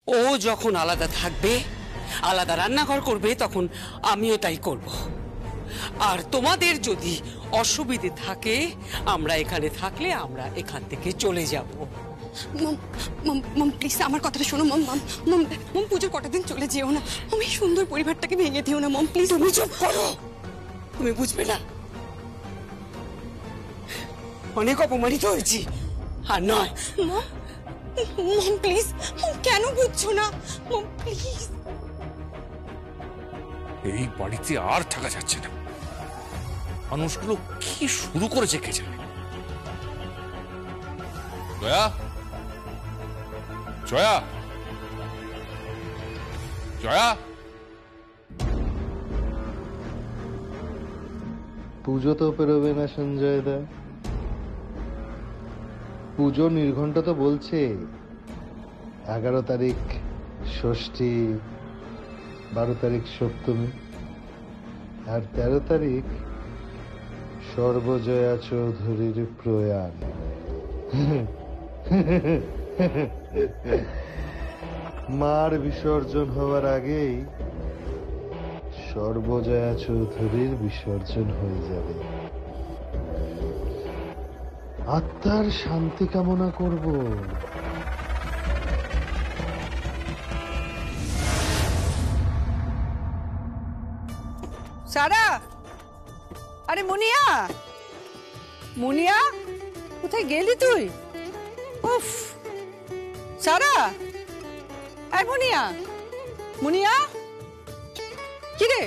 ও যখন আলাদা থাকবে, আলাদা রান্নাঘর করবে, তখন আমিও তাই করব। আর তোমাদের যদি অসুবিধে থাকে, আমরা এখানে থাকলে আমরা এখান থেকে চলে যাব। মম প্লিজ আমার কথাটা শোনো। মম মম মম মম পুজোর কটা দিন চলে যেও না। আমি সুন্দর পরিবারটাকে ভেঙে দিও না। Mom please. তুমি চুপ করো, তুমি বুঝবে না। অনেক অপমানিত হয়েছি, আর নয়। মম প্লিজ। মম কেন বুঝছো না? Mom please. এই বাড়িতে আর থাকা যাচ্ছে না। মানুষগুলো কি শুরু করেছে কে জানে। জয়া, জয়া, জয়া। পুজো তো পেরোবে না সঞ্জয় দা। পুজো নির্ঘণ্ট তো বলছে 11 তারিখ ষষ্ঠী, 12 তারিখ সপ্তমী, আর 13 তারিখ সর্বজয়া চৌধুরীর প্রয়াণ। মার বিসর্জন হওয়ার আগেই সর্বজয়া চৌধুরীর বিসর্জন হয়ে যাবে। আত্মার শান্তি কামনা করব। সারা, আরে মুনিয়া, মুনিয়া কোথায় গেলি তুই? উফ সারা, আরে মুনিয়া, মুনিয়া কিরে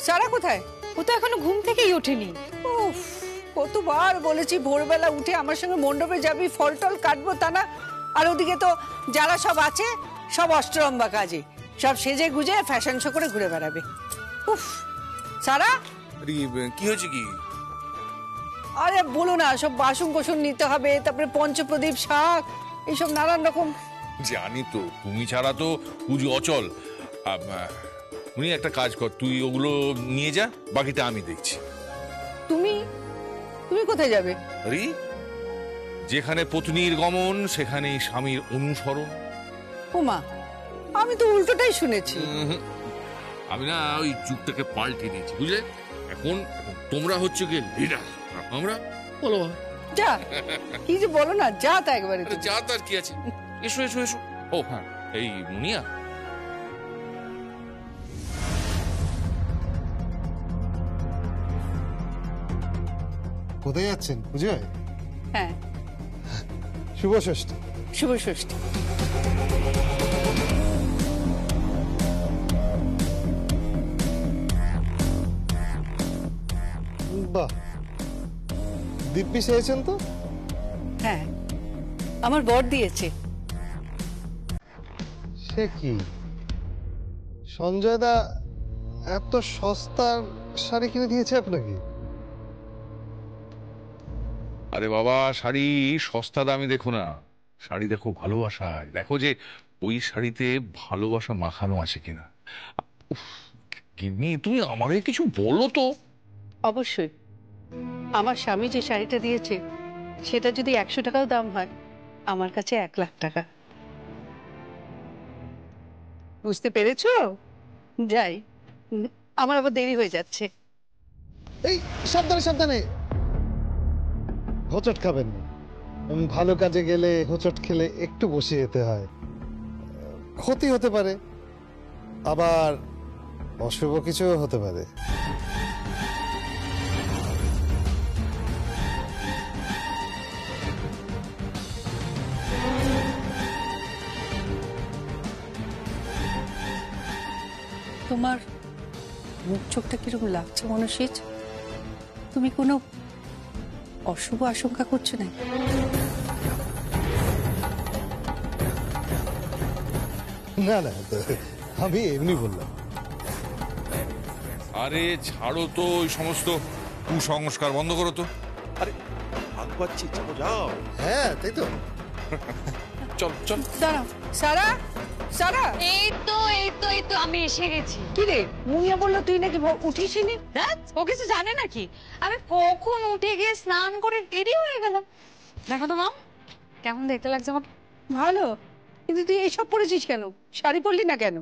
সারা কোথায়? ও তো এখনো ঘুম থেকেই ওঠেনি। উফ কতবার বলেছি ভোরবেলা উঠে আমার সঙ্গে মণ্ডপে যাবি, ফল টল কাটবো, তা না। আর ওদিকে তো যারা সব আছে সব অষ্টরম্বা কাজে, সব সেজে গুজে ফ্যাশন শো করে ঘুরে বেড়াবে। উফ সারা, কি হয়েছে কি? আরে বলো না, সব বাসন কোসন নিতে হবে, তারপরে পঞ্চপ্রদীপ, শাক, এইসব নানান রকম। জানি তো, তুমি ছাড়া তো পুজো অচল। উনি একটা কাজ কর, তুই ওগুলো নিয়ে যা, বাকিটা আমি দেখছি। তুমি তুমি কোথায় যাবে? আরে যেখানে পত্নীর গমন সেখানেই স্বামীর অনুসরণ। উমা, আমি তো উল্টোটাই শুনেছি। আমি না ওই যুগটাকে পাল্টে দিয়েছি, বুঝলে? এখন তোমরা হচ্ছে কি লিডার, আমরা বলো যা, কি যে বলো না, যা তা একবারে। যা তার কি আছে, এসো এসো এসো। ও হ্যাঁ, এই মুনিয়া, কোথায় যাচ্ছেন পুজোয়? হ্যাঁ, শুভ ষষ্ঠী। শুভ ষষ্ঠী। বাহ, দিব্যি সেরেছেন তো। হ্যাঁ, আমার বর দিয়েছে। সে কি সঞ্জয় দা এত সস্তার শাড়ি কিনে দিয়েছে আপনাকে? আরে বাবা, শাড়ি সস্তা দামি দেখো না, শাড়ি দেখো ভালোবাসায়, দেখো যে ওই শাড়িতে ভালোবাসা মাখানো আছে কিনা। গিন্নি, তুমি আমাকে কিছু বলো তো। অবশ্যই, আমার স্বামী যে শাড়িটা দিয়েছে সেটা যদি 100 টাকাও দাম হয়, আমার কাছে 1 লাখ টাকা। বুঝতে পেরেছো? যাই, আমার আবার দেরি হয়ে যাচ্ছে। এই সাবধানে সাবধানে, হোঁচট খাবেন না। ভালো কাজে গেলে হোঁচট খেলে একটু বসে যেতে হয়, ক্ষতি হতে পারে, আবার অশুভ কিছু হতে পারে। তোমার মুখ চোখটা কিরকম লাগছে মনসিজ? তুমি কোনো অশুভ আশঙ্কা করছো না? না না, আমি এমনি বললাম। আরে ছাড়ো তো ওই সমস্ত কুসংস্কার, বন্ধ করো তো। আরে ভাগ পাচ্ছি, চলো যাও। হ্যাঁ তাই তো। চল চল। দাঁড়াও সারা, সারা, এই তো আমি এসে গেছি। কি রে, মুনিয়া বললো তুই নাকি উঠিসনি? ও কিছু জানে নাকি? আমি কখন উঠে গিয়ে স্নান করে দেরি হয়ে গেল। দেখো তো মাম, কেমন দেখতে লাগছে আমাকে? ভালো, কিন্তু তুই এইসব পরেছিস কেন? শাড়ি পরলি না কেন?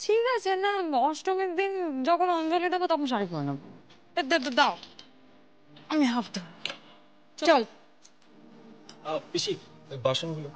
ঠিক আছে না, অষ্টমীর দিন যখন অঞ্জলি দেবো তখন শাড়ি পরে নেবো। দাও, আমি হাফ দেবো। চল। পিসি বাসনগুলো।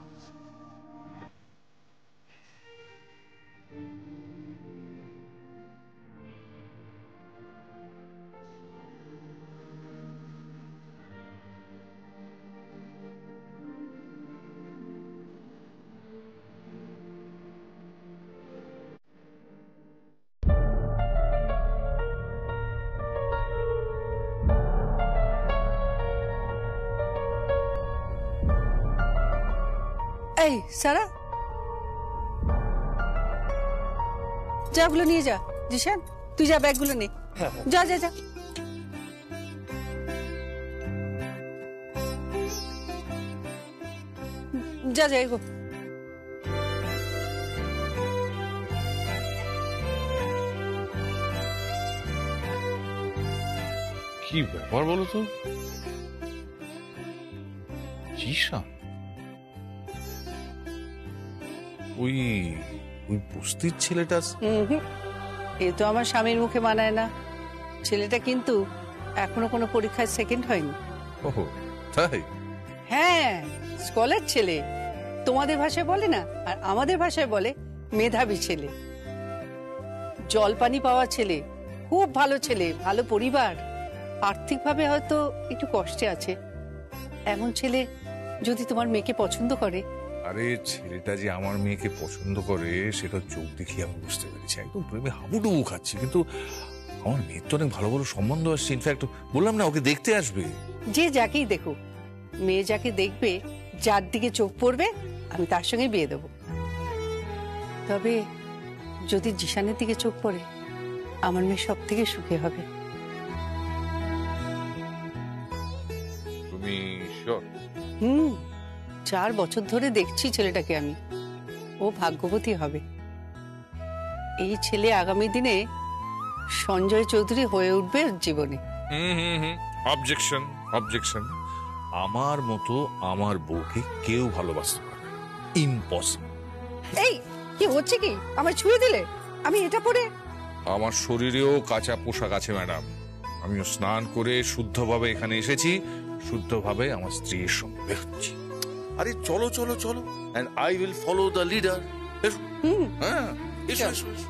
এই সারা, যা ওগুলো নিয়ে যা। জিশান, তুই যা, ব্যাগগুলো নে। যা যা যা। যা যা এগো। কি ব্যাপার বলো তো? জিশান ওই ওই বস্তির ছেলেটা? এ তো আমার স্বামীর মুখে মানায় না। ছেলেটা কিন্তু এখনো কোনো পরীক্ষায় সেকেন্ড হয়নি। ওহো, তাই? হ্যাঁ, স্কলার ছেলে। তোমাদের ভাষায় বলে না, আর আমাদের ভাষায় বলে মেধাবী ছেলে। জলপানি পাওয়া ছেলে, খুব ভালো ছেলে, ভালো পরিবার। আর্থিকভাবে হয়তো একটু কষ্টে আছে। এমন ছেলে যদি তোমার মেয়েকে পছন্দ করে। আরে ছেলেটা যে আমার মেয়েকে পছন্দ করে সেটা চোখ দেখি আমি বুঝতে পেরেছি। একদম প্রেমে হাবুডুবু খাচ্ছি। কিন্তু আমার মেয়ের তো অনেক ভালো ভালো সম্বন্ধ আসছে। ইনফ্যাক্ট বললাম না, ওকে দেখতে আসবে। যে যাকেই দেখো, মেয়ে যাকে দেখবে, যার দিকে চোখ পড়বে, আমি তার সঙ্গে বিয়ে দেবো। তবে যদি জিশানের দিকে চোখ পড়ে, আমার মেয়ে সব থেকে সুখী হবে। তুমি শিওর? 4 বছর ধরে দেখছি ছেলেটাকে আমি। ও ভাগ্যবতী হবে। এই ছেলে আগামী দিনে সঞ্জয় চৌধুরী হয়ে উঠবে জীবনে। Objection, objection. আমার মতো আমার বউকে কেউ ভালোবাসতে পারবে না। ইম্পসিবল। এই কি হচ্ছে কি? আমার ছুঁয়ে দিলে? আমি এটা পরে? আমার শরীরেও কাঁচা পোশাক আছে ম্যাডাম। আমিও স্নান করে শুদ্ধভাবে এখানে এসেছি, শুদ্ধভাবে আমার স্ত্রীর সঙ্গে বেরোচ্ছি। আরে চলো চলো চলো, and I will follow the leader. হ্যাঁ, এসো এসো এসো।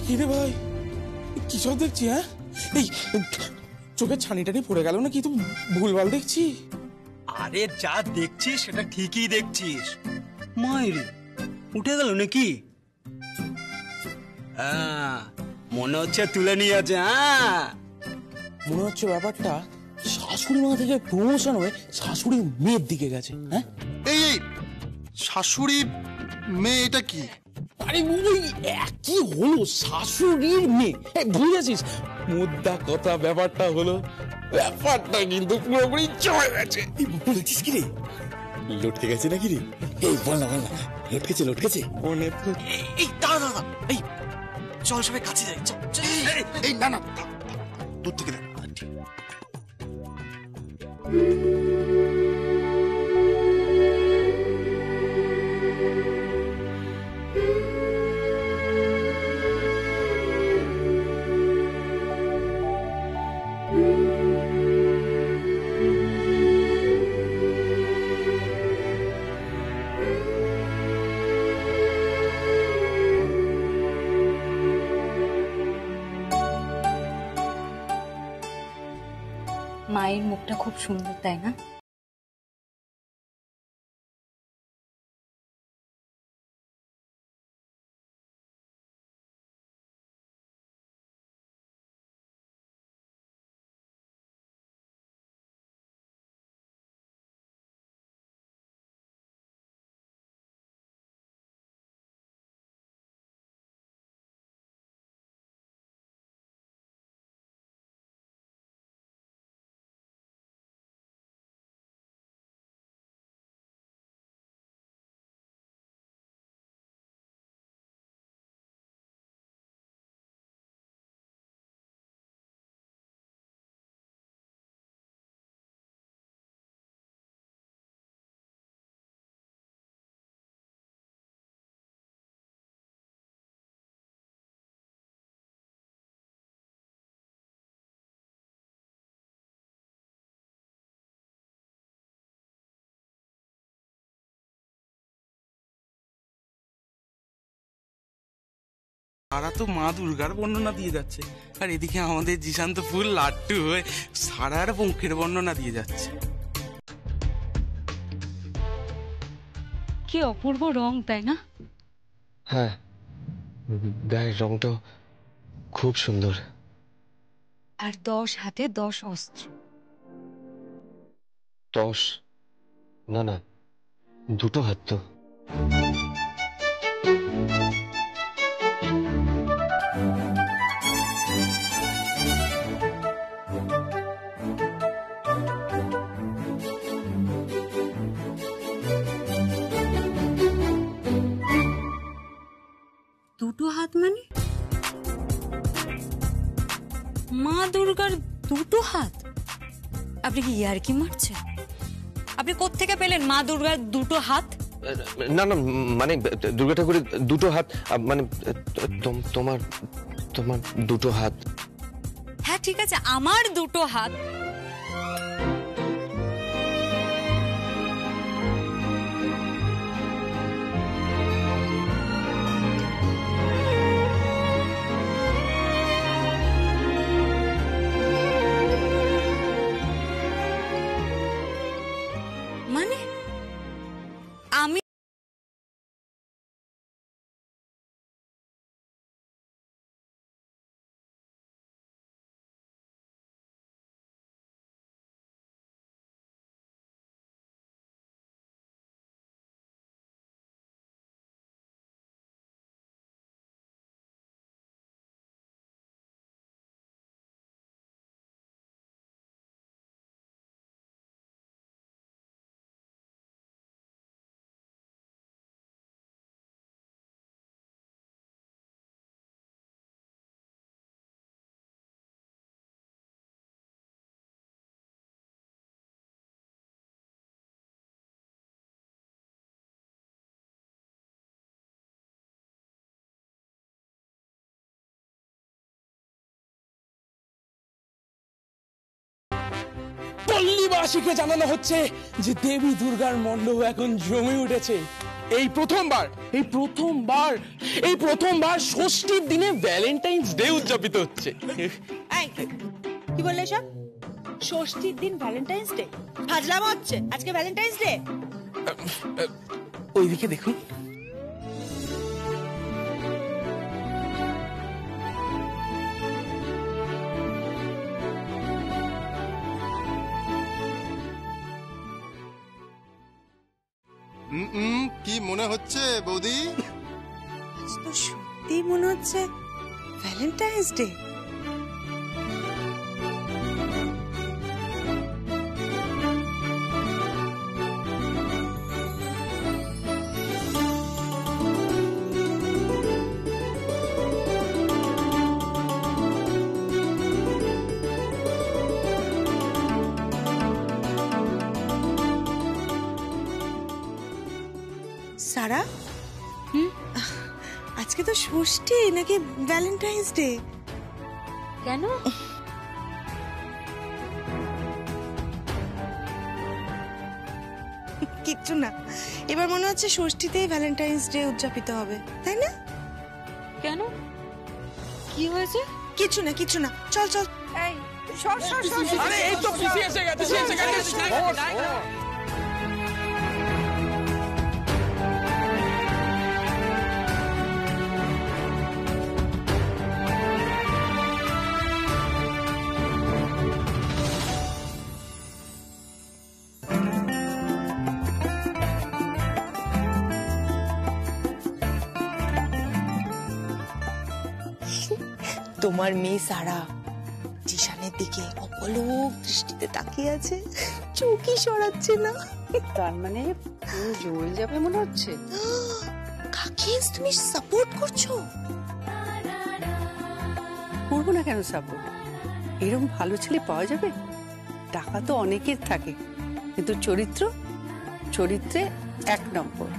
কি রে ভাই, কি সব দেখছি? হ্যাঁ, এই চোখের ছানি টানি পড়ে গেল না? কি তো ভুলভাল দেখছি? আরে যা দেখছিস সেটা ঠিকই দেখছিস। মাইরে উঠে গেল নাকি? মনে হচ্ছে তুলে নিয়েছে। মনে হচ্ছে ব্যাপারটা শাশুড়ি মা থেকে প্রমোশন হয়ে শাশুড়ি মেয়ের দিকে গেছে। হ্যাঁ, এই এই শাশুড়ি মেয়ে এটা কি? আরে ওই একই হলো, শাশুড়ির মেয়ে। ভুলে যাচ্ছিস? মুদ্রা কথা ব্যাপারটা হলো, ব্যাপারটা কিন্তু পুরোপুরি জমে গেছে। বলেছিস কি রে, লটকে গেছে নাকি রে? এই বল না লটকেছে লটকেছে। মনে তো এই দাঁড়া দাঁড়া, এই চল সবাই কাছে যাই। এই না না, দূর থেকে দেখ। মায়ের মুখটা খুব সুন্দর, তাই না? সারা তো মা দুর্গার বর্ণনা দিয়ে যাচ্ছে, আর এদিকে আমাদের জিশান তো ফুল লাট্টু হয়ে সারার পঙ্খের বর্ণনা দিয়ে যাচ্ছে। কি অপূর্ব রং, তাই না? হ্যাঁ, গায়ের রংটা খুব সুন্দর। আর 10 হাতে 10 অস্ত্র। 10? না না, 2 হাত তো। দুটো হাত মানে মা দুর্গার দুটো হাত? আপনি কি ইয়ার্কি মারছেন? আপনি কোত্থেকে পেলেন মা দুর্গার দুটো হাত? না না, মানে দুর্গা ঠাকুরের 2 হাত, মানে তোমার তোমার 2 হাত। হ্যাঁ ঠিক আছে, আমার 2 হাত। মানে আমি পল্লীবাসীকে জানানো হচ্ছে যে দেবী দুর্গার মণ্ডপ এখন জমে উঠেছে। এই প্রথমবার ষষ্ঠীর দিনে ভ্যালেন্টাইন্স ডে উদযাপিত হচ্ছে। কি বললে সব? ষষ্ঠীর দিন ভ্যালেন্টাইন্স ডে? ফাজলাম হচ্ছে, আজকে ভ্যালেন্টাইন্স ডে। ওইদিকে দেখুন। কি মনে হচ্ছে বৌদি? তো সত্যি মনে হচ্ছে ভ্যালেন্টাইন্স ডে। সারা, আজকে তো ষষ্ঠী নাকি ভ্যালেন্টাইন্স ডে? কেন? কিচ্ছু না, এবার মনে হচ্ছে ষষ্ঠীতেই ভ্যালেন্টাইন্স ডে উদযাপিত হবে, তাই না? কেন, কি হয়েছে? কিছু না, চল চল। এই সর সর সর আরে এই তো পিসি এসে গেছে, পিসি এসে গেছে। তোমার মেয়ে সারা জিশানের দিকে অপলক দৃষ্টিতে তাকিয়ে আছে, চোখই সরাচ্ছে না। তার মানে জল যাবে মনে হচ্ছে। কাকে তুমি সাপোর্ট করছো? করবো না কেন সাপোর্ট? এরকম ভালো ছেলে পাওয়া যাবে? টাকা তো অনেকের থাকে, কিন্তু চরিত্রে 1 নম্বর,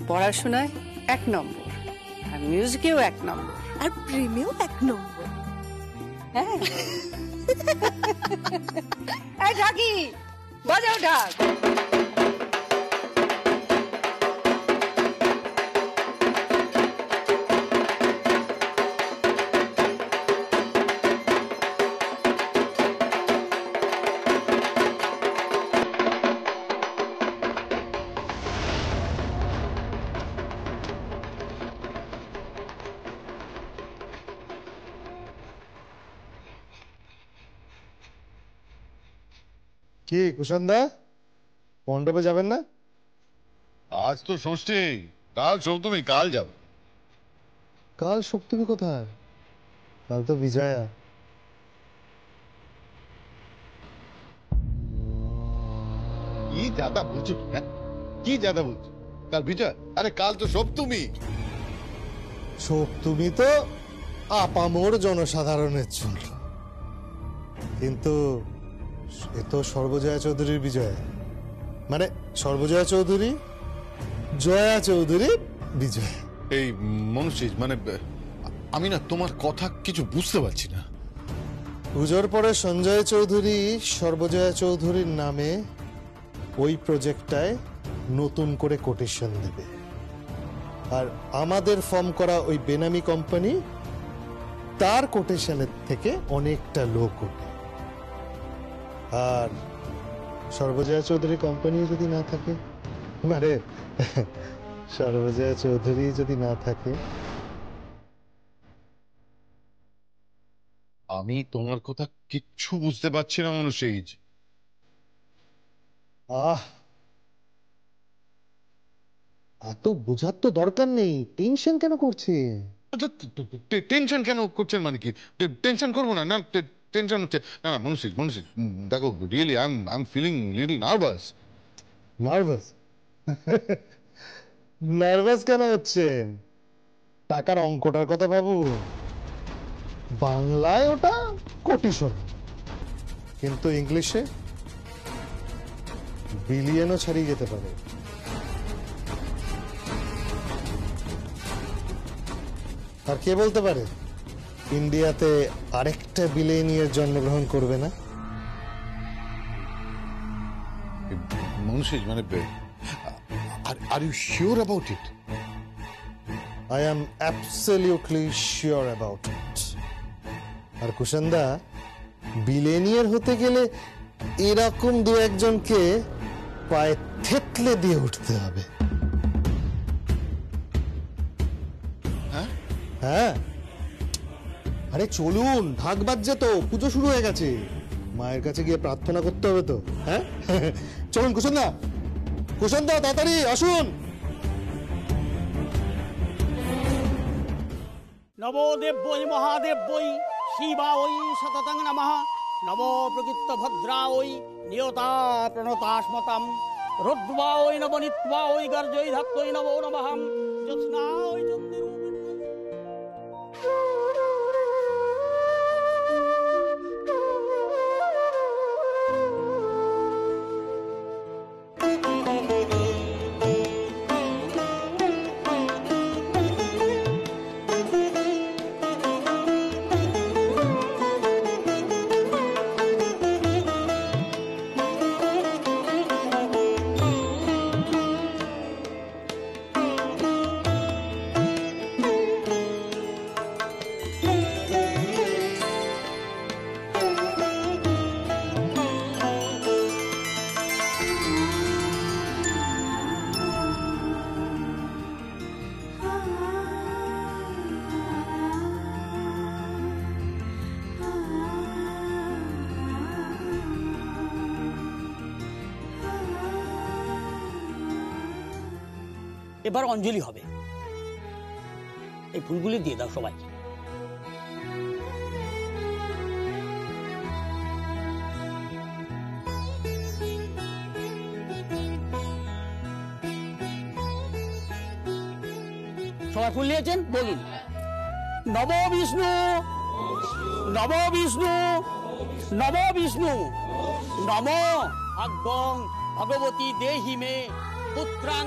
পড়াশোনায় 1 নম্বর, আর মিউজিকেও 1 নম্বর, আর প্রেমেও 1 নম্বর। হ্যাঁ। এই ঢাকি, বাজাও ঢাক। কি কুষাণদা, মণ্ডপে যাবেন না? আজ তো ষষ্ঠী, কাল সপ্তমী, কাল যাব। কাল সপ্তমী কোথায়? কাল তো বিজয়া। কি জাদা বলছো, কি জাদা বলছো? কাল বিজয়? আরে কাল তো সপ্তমী। সপ্তমী তো আপামর জনসাধারণের জন্য, কিন্তু এ তো সর্বজয়া চৌধুরীর বিজয়, মানে সর্বজয়া চৌধুরী, জয়া চৌধুরী বিজয়। এই মনুষ্য, মানে আমি না তোমার কথা কিছু বুঝতে পারছি না। পুজোর পরে সঞ্জয় চৌধুরী সর্বজয়া চৌধুরীর নামে ওই প্রজেক্টটায় নতুন করে কোটেশন দেবে, আর আমাদের ফর্ম করা ওই বেনামি কোম্পানি তার কোটেশনের থেকে অনেকটা লো করবে। আর সর্বজয়া চৌধুরী কোম্পানি যদি না থাকে, মানে সর্বজয়া চৌধুরী যদি না থাকে, আমি তোমার কথা কিচ্ছু বুঝতে পারছি না মনুষ্য। এত বোঝার তো দরকার নেই, টেনশন কেন করছে? টেনশন কেন করছেন মানে কি? টেনশন করবো না, না টেনশন হচ্ছে না। মনুষ্য দেখো, really I am feeling little nervous. Nervous? Nervous কেন হচ্ছে? টাকার অঙ্কটার কথা ভাবু। বাংলায় ওটা কোটিশন, কিন্তু ইংলিশে বিলিয়নও ছাড়িয়ে যেতে পারে। আর কে বলতে পারে ইন্ডিয়াতে আরেকটা বিলিয়নিয়ার জন্মগ্রহণ করবে না? মনুষ্য, মানে are you sure about it? I am absolutely sure about it. আর কুষাণদা, বিলেনিয়ার হতে গেলে এরকম 2-1 জনকে পায়ে থেতলে দিয়ে উঠতে হবে। হ্যাঁ, আরে চলুন, ঢাক বাজছে তো, পুজো শুরু হয়ে গেছে, মায়ের কাছে গিয়ে প্রার্থনা করতে হবে তো। হ্যাঁ চলুন কুষাণদা, কুষাণদা তাড়াতাড়ি আসুন। নমো দেব্যই মহাদেব্যই শিবাঐ সততং নমঃ। নমো প্রকৃত ভদ্রাঐ নিয়তা প্রণতাস্মতাম। রুদ্রাঐ নবনীত্বাঐ গর্জৈ ধাত্তৈ নমো নমঃ। জ্যোৎস্নাঐ চন্দ্ররূপিণী। এবার অঞ্জলি হবে। এই ফুলগুলি দিয়ে দাও সবাই। সবাই ফুল নিয়েছেন? বলুন নব বিষ্ণু, নব বিষ্ণু, নব বিষ্ণু, নম ভাগ্যং ভগবতী দেহি মে পুত্রাং